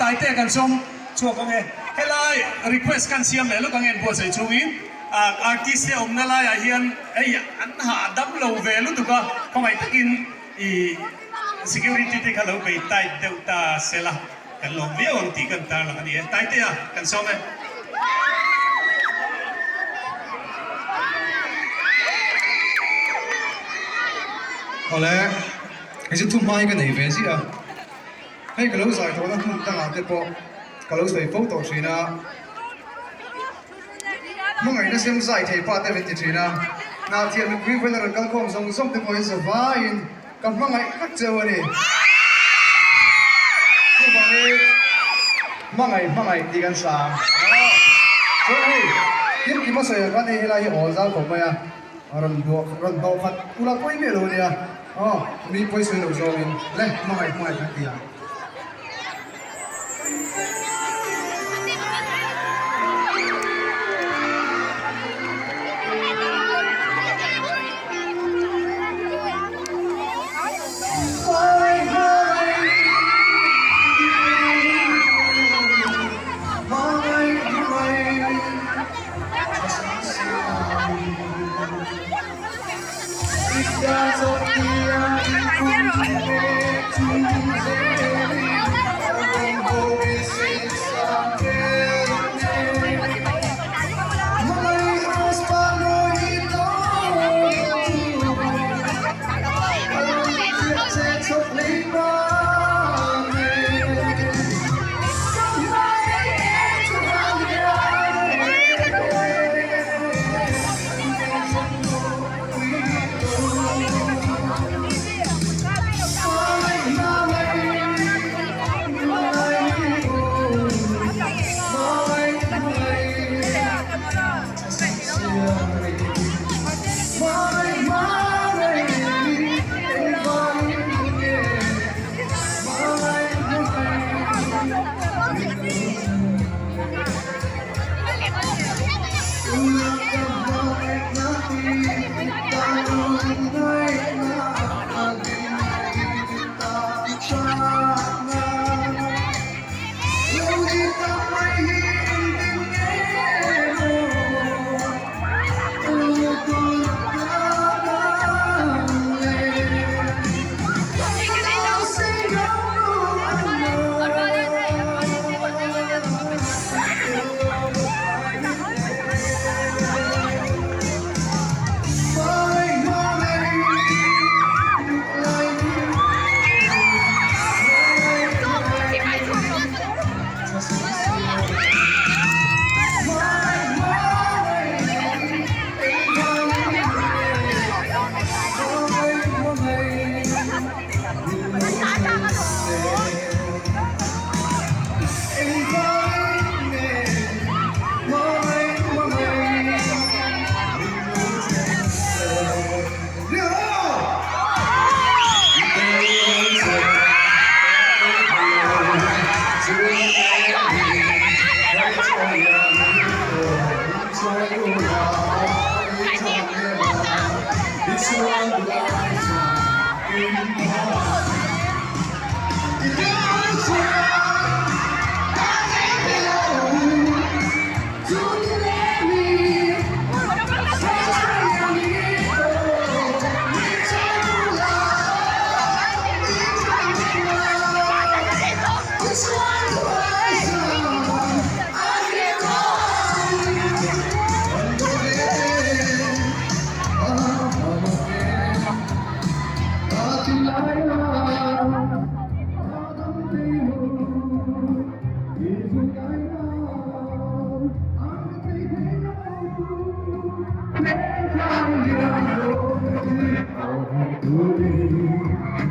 Taitea kan som chuak ang helai request kan siam le lo kan en bo sai chungin artist om na la ya hian ei an ha dam lo ve lu tu ka komai takin I security te khalo pe tai deuta sela kan lo vion ti kan tar la ni Taitea kan som好嘞，你是ทุ่มไม้กันไหนเฟซี่อ่ะให้กระโหลกใส่ตัวนั้นทุ่มตั้งอาเจ็บปอกกระโหลกใส่โฟตอกชีนะเมื่อไงนะเสียงใส่เทปาเตวิติชีนะนาเทียนวิวเวลาเราคงส่งส่งถึงคนสบายกับเมื่อไงก็เจอวันนี้ผู้ฟังนี้เมื่อไงดีกันสามเฮ้ยยิ่งกินมาใส่กันนี่ให้เราอยู่อ่อนซ้ำผมไหมอ่ะรันดวฟัดอุลาคุยไม่รู้เนี่ยอ๋อมีคุยสวยหนุ่มโจมินเล่เมื่อไงทักทีอ่ะThank you.